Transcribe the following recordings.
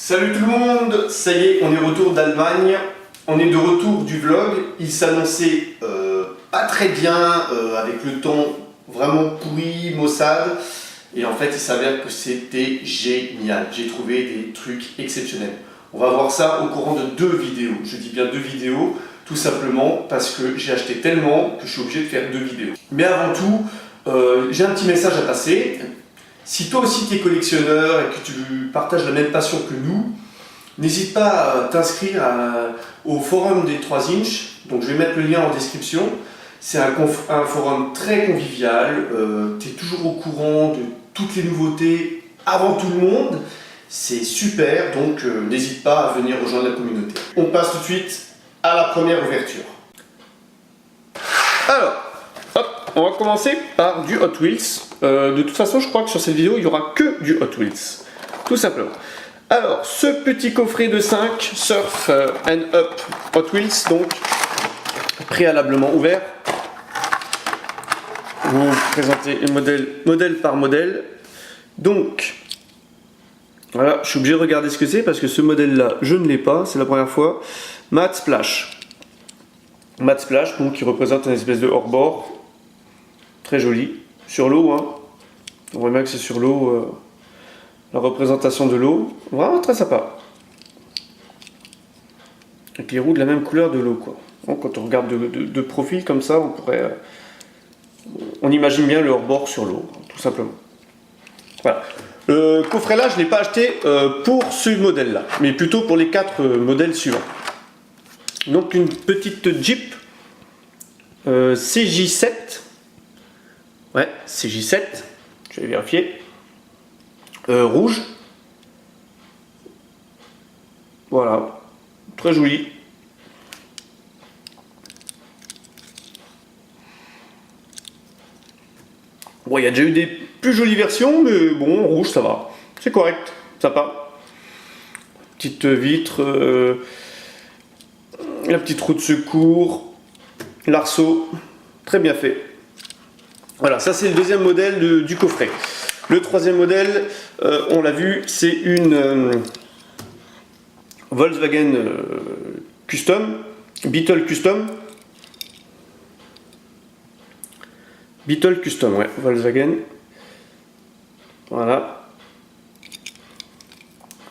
Salut tout le monde, ça y est, on est retour d'Allemagne, on est de retour du vlog. Il s'annonçait pas très bien, avec le ton vraiment pourri, maussade, et en fait il s'avère que c'était génial. J'ai trouvé des trucs exceptionnels. On va voir ça au courant de 2 vidéos, je dis bien 2 vidéos, tout simplement parce que j'ai acheté tellement que je suis obligé de faire 2 vidéos. Mais avant tout, j'ai un petit message à passer. Si toi aussi tu es collectionneur et que tu partages la même passion que nous, n'hésite pas à t'inscrire au forum des 3 inches. Donc je vais mettre le lien en description. C'est un forum très convivial. Tu es toujours au courant de toutes les nouveautés avant tout le monde. C'est super, donc n'hésite pas à venir rejoindre la communauté. On passe tout de suite à la première ouverture. Alors, hop, on va commencer par du Hot Wheels. De toute façon, je crois que sur cette vidéo, il n'y aura que du Hot Wheels. Tout simplement. Alors, ce petit coffret de 5 Surf and Up Hot Wheels, donc préalablement ouvert. Vous présentez modèle par modèle. Donc, voilà, je suis obligé de regarder ce que c'est parce que ce modèle-là, je ne l'ai pas, c'est la première fois. Matte Splash. Matte Splash, donc qui représente une espèce de hors-bord. Très joli. Sur l'eau, hein. On voit bien que c'est sur l'eau, la représentation de l'eau. Vraiment très sympa. Avec les roues de la même couleur de l'eau, quoi. Donc, quand on regarde de profil comme ça, on imagine bien le hors-bord sur l'eau, tout simplement. Voilà. Le coffret là, je ne l'ai pas acheté pour ce modèle-là, mais plutôt pour les 4 modèles suivants. Donc une petite Jeep CJ7. Ouais, CJ7. Je vais vérifier. Rouge. Voilà. Très joli. Bon, il y a déjà eu des plus jolies versions, mais bon, rouge ça va. C'est correct, sympa. Petite vitre, la petite roue de secours, l'arceau, très bien fait. Voilà, ça c'est le deuxième modèle du coffret. Le troisième modèle, on l'a vu, c'est une Volkswagen Custom, Beetle Custom. Beetle Custom, ouais, Volkswagen. Voilà.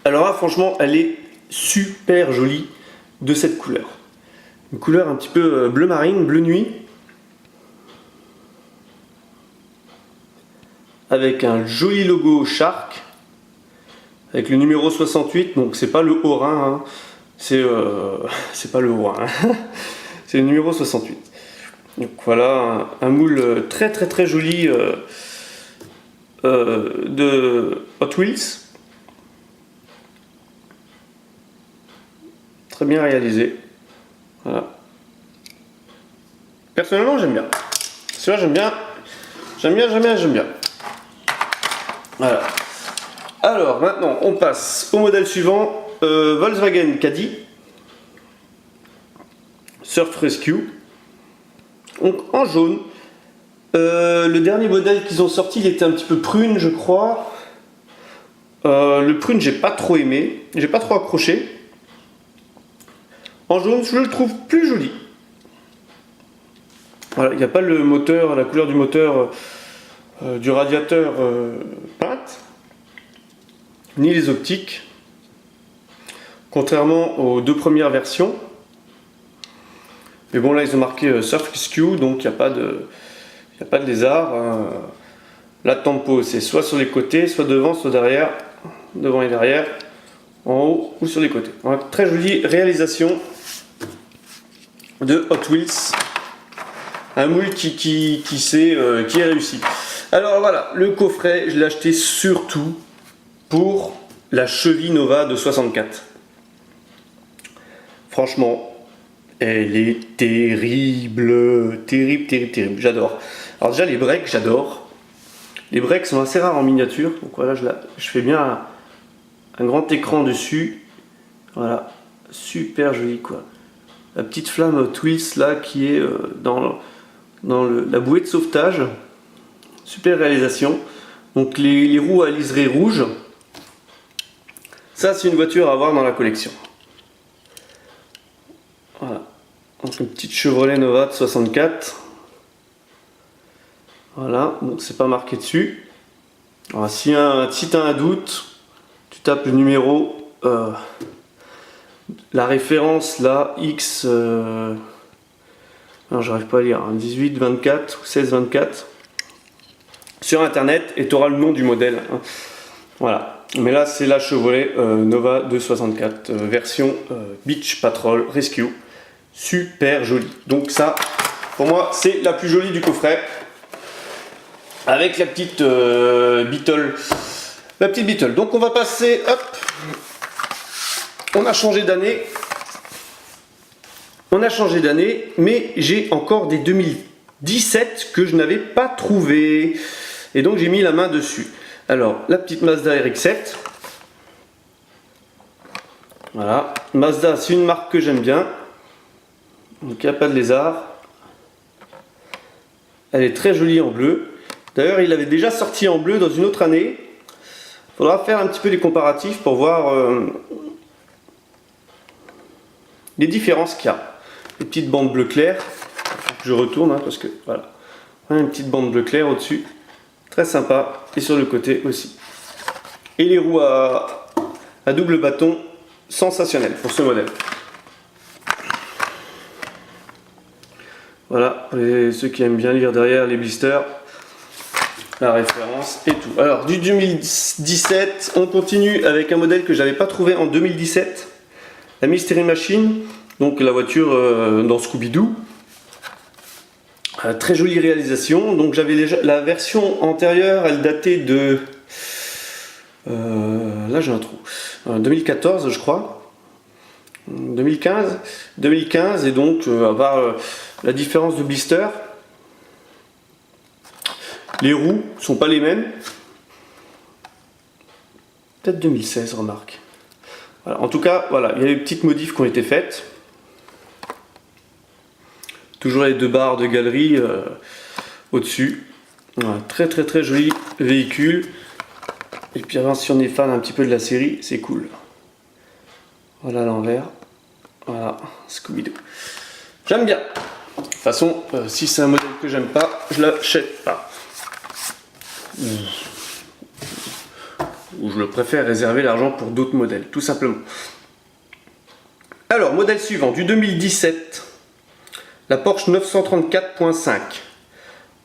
Alors là, franchement, elle est super jolie de cette couleur. Une couleur un petit peu bleu marine, bleu nuit. Avec un joli logo Shark. Avec le numéro 68, donc c'est pas le Haut-Rhin, hein. C'est pas le Haut-Rhin. C'est le numéro 68. Donc voilà, un moule très très très joli de Hot Wheels. Très bien réalisé. Voilà. Personnellement, j'aime bien. Celui-là, j'aime bien. Voilà. Alors, maintenant, on passe au modèle suivant. Volkswagen Caddy. Surf Rescue. Donc, en jaune. Le dernier modèle qu'ils ont sorti, il était un petit peu prune, je crois. Le prune, j'ai pas trop aimé. J'ai pas trop accroché. En jaune, je le trouve plus joli. Voilà, il n'y a pas le moteur, la couleur du moteur du radiateur peinte, ni les optiques, contrairement aux 2 premières versions. Mais bon, là ils ont marqué Surf Rescue, donc il n'y a pas de lézard. La tempo, c'est soit sur les côtés, soit devant, soit derrière, devant et derrière, en haut ou sur les côtés. Voilà, très jolie réalisation de Hot Wheels. Un moule qui est réussi. Alors voilà, le coffret, je l'ai acheté surtout pour la cheville Nova de 64. Franchement, elle est terrible, terrible, j'adore. Alors déjà les breaks, j'adore. Les breaks sont assez rares en miniature, donc voilà, je fais bien un grand écran dessus. Voilà, super joli quoi. La petite flamme Hot Wheels là qui est dans la bouée de sauvetage. Super réalisation. Donc les roues à liseré rouge. Ça, c'est une voiture à avoir dans la collection. Voilà. Donc une petite Chevrolet Nova de 64. Voilà, donc c'est pas marqué dessus. Alors, si tu as un doute, tu tapes le numéro, la référence là, X, non, j'arrive pas à lire, hein, 18, 24 ou 16, 24 sur internet et tu auras le nom du modèle. Hein. Voilà, mais là c'est la Chevrolet Nova 264 version Beach Patrol Rescue. Super jolie. Donc ça, pour moi, c'est la plus jolie du coffret. Avec la petite Beetle. La petite Beetle. Donc on va passer, hop. On a changé d'année. On a changé d'année, mais j'ai encore des 2017 que je n'avais pas trouvé. Et donc j'ai mis la main dessus. Alors, la petite Mazda RX-7. Voilà. Mazda, c'est une marque que j'aime bien. Donc il n'y a pas de lézard. Elle est très jolie en bleu. D'ailleurs, il avait déjà sorti en bleu dans une autre année. Il faudra faire un petit peu les comparatifs pour voir les différences qu'il y a. Les petites bandes bleu clair. Je retourne parce que voilà. Une petite bande bleu clair au-dessus. Très sympa. Et sur le côté aussi. Et les roues à double bâton. Sensationnelles pour ce modèle. Voilà, pour ceux qui aiment bien lire derrière les blisters, la référence et tout. Alors, du 2017, on continue avec un modèle que j'avais pas trouvé en 2017, la Mystery Machine, donc la voiture dans Scooby-Doo. Très jolie réalisation. Donc, j'avais la version antérieure, elle datait de. Là, j'ai un trou. 2014, je crois. 2015, et donc à part la différence de blister, les roues sont pas les mêmes. Peut-être 2016, remarque. Voilà. En tout cas, voilà, il y a des petites modifs qui ont été faites. Toujours les deux barres de galerie au-dessus. Voilà, très très très joli véhicule. Et puis avant, si on est fan un petit peu de la série, c'est cool. Voilà l'envers. Voilà, Scooby-Doo. J'aime bien. De toute façon, si c'est un modèle que j'aime pas, je l'achète pas. Ou je le préfère réserver l'argent pour d'autres modèles, tout simplement. Alors, modèle suivant, du 2017. La Porsche 934.5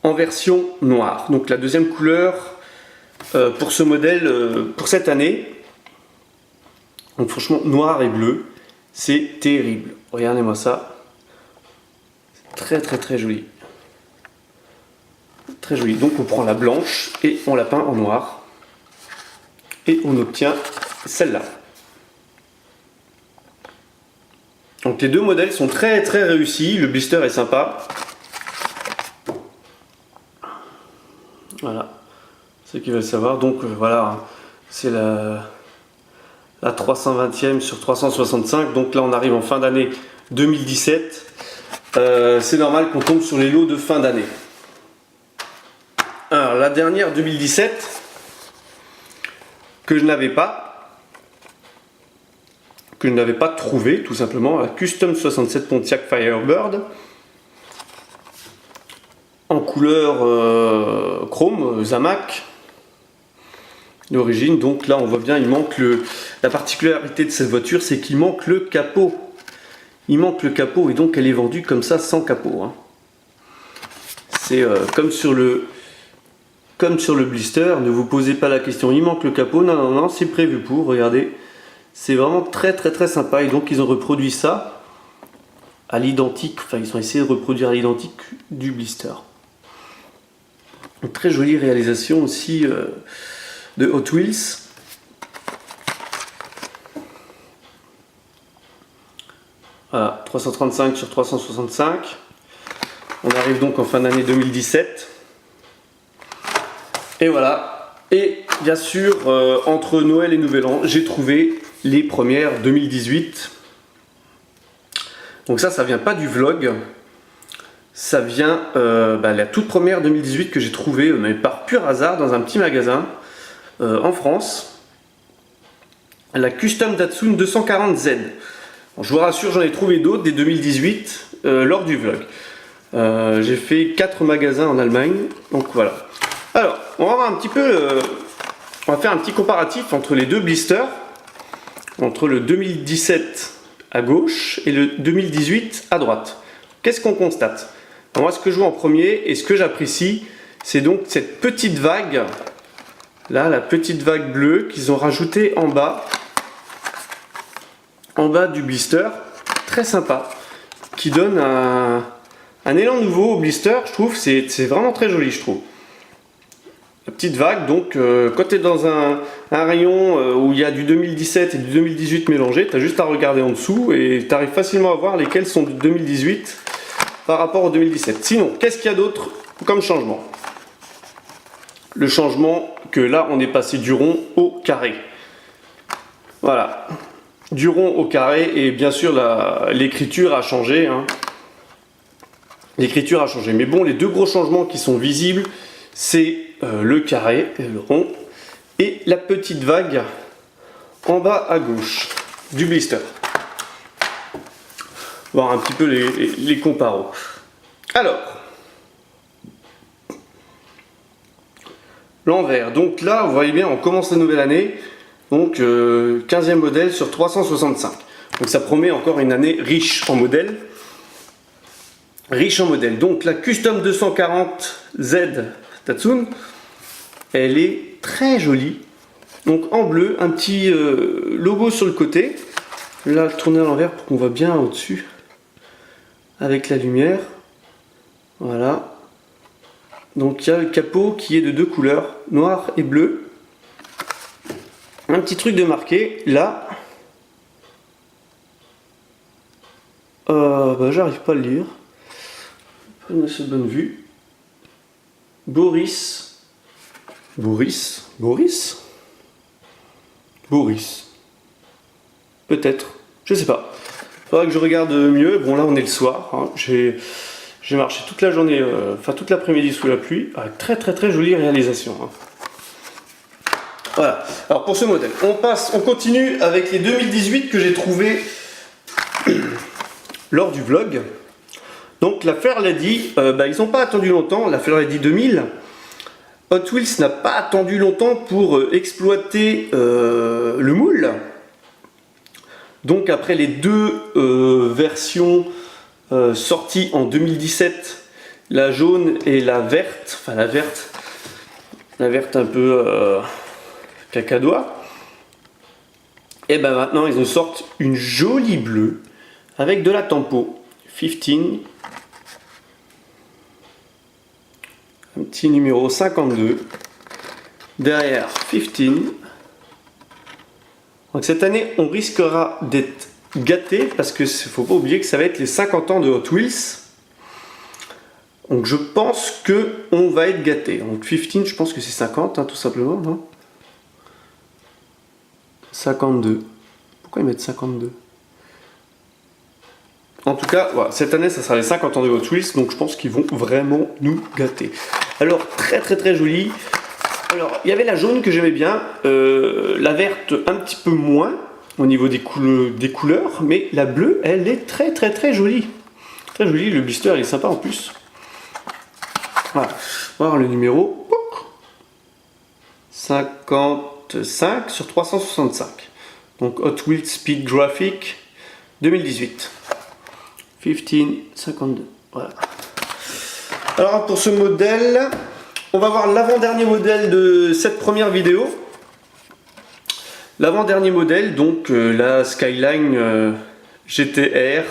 en version noire. Donc la deuxième couleur pour ce modèle, pour cette année. Donc franchement, noir et bleu, c'est terrible. Regardez-moi ça. Très très très joli. Très joli. Donc on prend la blanche et on la peint en noir. Et on obtient celle-là. Donc les deux modèles sont très très réussis. Le blister est sympa. Voilà. Ceux qui veulent savoir. Donc voilà, c'est la 320e sur 365, donc là on arrive en fin d'année 2017. C'est normal qu'on tombe sur les lots de fin d'année. Alors la dernière 2017 que je n'avais pas trouvé tout simplement, la Custom 67 Pontiac Firebird en couleur chrome Zamac d'origine. Donc là on voit bien, il manque la particularité de cette voiture, c'est qu'il manque le capot. Il manque le capot et donc elle est vendue comme ça sans capot. Hein. C'est comme sur le blister, ne vous posez pas la question, il manque le capot. Non, non, non, c'est prévu pour, regardez. C'est vraiment très très très sympa et donc ils ont reproduit ça à l'identique, enfin ils ont essayé de reproduire à l'identique du blister. Une très jolie réalisation aussi de Hot Wheels. Voilà, 335 sur 365. On arrive donc en fin d'année 2017. Et voilà. Et bien sûr, entre Noël et Nouvel An, j'ai trouvé les premières 2018. Donc ça vient pas du vlog. Ça vient la toute première 2018 que j'ai trouvée, mais par pur hasard, dans un petit magasin en France. la Custom Datsun 240Z. Bon, je vous rassure, j'en ai trouvé d'autres dès 2018 lors du vlog. J'ai fait 4 magasins en Allemagne, donc voilà. Alors, on va voir un petit peu, on va faire un petit comparatif entre les deux blisters, entre le 2017 à gauche et le 2018 à droite. Qu'est-ce qu'on constate? Alors moi, ce que je vois en premier et ce que j'apprécie, c'est donc cette petite vague, là, la petite vague bleue qu'ils ont rajoutée en bas du blister, très sympa, qui donne un élan nouveau au blister. Je trouve c'est vraiment très joli, je trouve. La petite vague, donc quand tu es dans un rayon où il y a du 2017 et du 2018 mélangés, tu as juste à regarder en dessous et tu arrives facilement à voir lesquels sont du 2018 par rapport au 2017. Sinon, qu'est-ce qu'il y a d'autre comme changement? Le changement que là, on est passé du rond au carré. Voilà. Du rond au carré, et bien sûr l'écriture a changé. Hein. L'écriture a changé. Mais bon, les deux gros changements qui sont visibles, c'est le carré, le rond, et la petite vague en bas à gauche du blister. Voir un petit peu les comparos. Alors, l'envers. Donc là, vous voyez bien, on commence la nouvelle année. Donc 15e modèle sur 365. Donc ça promet encore une année riche en modèles. Riche en modèles. Donc la Custom 240Z Datsun, elle est très jolie. Donc en bleu, un petit logo sur le côté. Là, tourner à l'envers pour qu'on voit bien au-dessus. Avec la lumière. Voilà. Donc il y a le capot qui est de deux couleurs, noir et bleu. Un petit truc de marqué, là. J'arrive pas à le lire. On a cette bonne vue. Boris. Peut-être. Je sais pas. Faudra que je regarde mieux. Bon, là, on est le soir. Hein. J'ai marché toute la journée, toute l'après-midi sous la pluie. Avec très jolie réalisation. Hein. Voilà. Alors pour ce modèle, on continue avec les 2018 que j'ai trouvé lors du vlog. Donc la Fairlady, ils n'ont pas attendu longtemps. La Fairlady 2000, Hot Wheels n'a pas attendu longtemps pour exploiter le moule. Donc après les deux versions sorties en 2017, la jaune et la verte, la verte un peu cacadois, et ben maintenant ils nous sortent une jolie bleue avec de la tempo 15, un petit numéro 52 derrière 15. Donc cette année on risquera d'être gâté parce que faut pas oublier que ça va être les 50 ans de Hot Wheels. Donc je pense que on va être gâté. Donc 15, je pense que c'est 50 hein, tout simplement, non? 52. Pourquoi ils mettent 52? En tout cas, voilà, cette année, ça sera les 50 ans de Hot Wheels, donc je pense qu'ils vont vraiment nous gâter. Alors, très joli. Alors, il y avait la jaune que j'aimais bien, la verte un petit peu moins au niveau des couleurs, mais la bleue, elle est très jolie. Très jolie, le blister, il est sympa en plus. Voilà, on va voir le numéro 55 sur 365. Donc Hot Wheels Speed Graphic 2018. 52. Voilà. Alors pour ce modèle, on va voir l'avant-dernier modèle de cette première vidéo. L'avant-dernier modèle, donc la Skyline GTR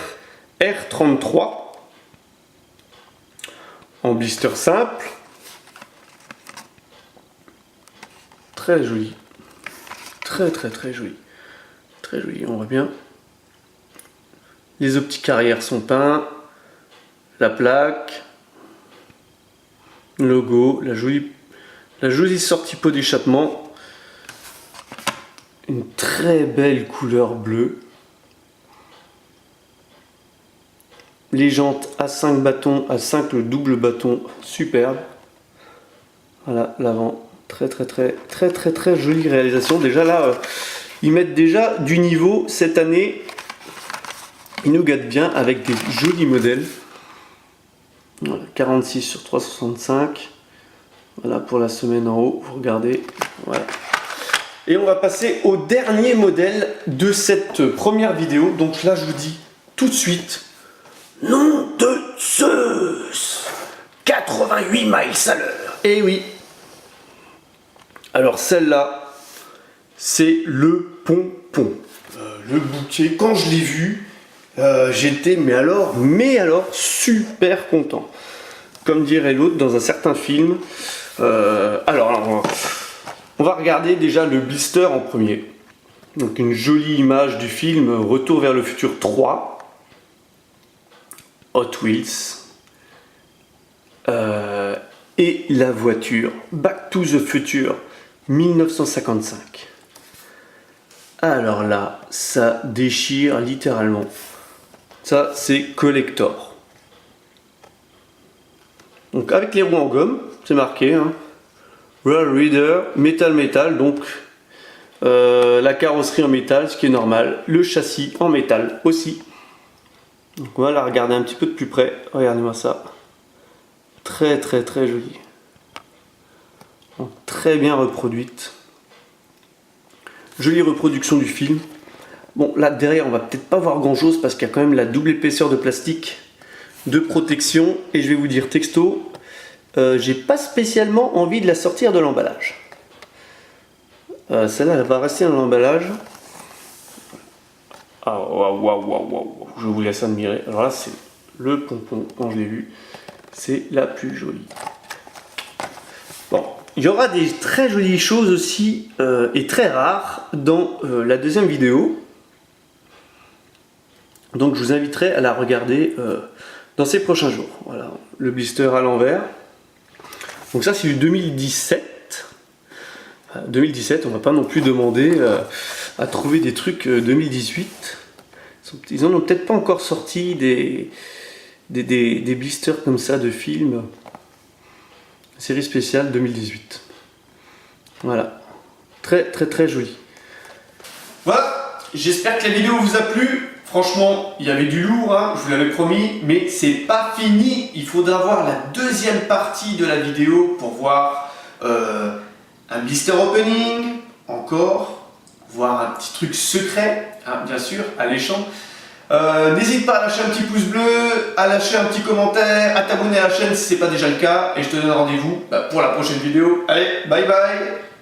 R33 en blister simple. Très joli. Très joli. Très joli, on voit bien. Les optiques arrière sont peints. La plaque. Le logo. La jolie sortie pot d'échappement. Une très belle couleur bleue. Les jantes à 5 bâtons, à 5 le double bâton, superbe. Voilà l'avant. Très jolie réalisation. Déjà là, Ils mettent déjà du niveau cette année. Ils nous gâtent bien avec des jolis modèles. Voilà, 46 sur 365. Voilà pour la semaine en haut, vous regardez. Voilà. Et on va passer au dernier modèle de cette première vidéo. Donc là, je vous dis tout de suite, nom de Zeus, 88 miles à l'heure. Et oui. Alors celle-là, c'est le pompon. Le bouquet, quand je l'ai vu, j'étais mais alors super content. Comme dirait l'autre dans un certain film. Alors, on va regarder déjà le blister en premier. Donc une jolie image du film Retour vers le futur 3. Hot Wheels. Et la voiture Back to the Future 1955. Alors là, ça déchire littéralement. Ça, c'est collector. Donc avec les roues en gomme, c'est marqué. Hein. Roll Reader, métal, donc la carrosserie en métal, ce qui est normal. Le châssis en métal aussi. Donc on va la regarder un petit peu de plus près. Regardez-moi ça. Très jolie. Donc, très bien reproduite. Jolie reproduction du film. Bon, là derrière, on va peut-être pas voir grand-chose parce qu'il y a quand même la double épaisseur de plastique de protection. Et je vais vous dire texto, j'ai pas spécialement envie de la sortir de l'emballage. Celle-là, elle va rester dans l'emballage. Ah, waouh, je vous laisse admirer. Alors là, c'est le pompon, quand je l'ai vu, c'est la plus jolie. Bon, il y aura des très jolies choses aussi, et très rares, dans la deuxième vidéo. Donc je vous inviterai à la regarder dans ces prochains jours. Voilà, le blister à l'envers. Donc ça c'est du 2017. 2017, on va pas non plus demander à trouver des trucs 2018. Ils en ont peut-être pas encore sorti des blisters comme ça de films. Série spéciale 2018. Voilà. Très joli. Voilà, j'espère que la vidéo vous a plu. Franchement, il y avait du lourd, hein, je vous l'avais promis, mais c'est pas fini. Il faudra voir la deuxième partie de la vidéo pour voir un blister opening, encore, voir un petit truc secret, hein, bien sûr, alléchant. N'hésite pas à lâcher un petit pouce bleu, à lâcher un petit commentaire, à t'abonner à la chaîne si ce n'est pas déjà le cas, et je te donne rendez-vous pour la prochaine vidéo. Allez, bye bye!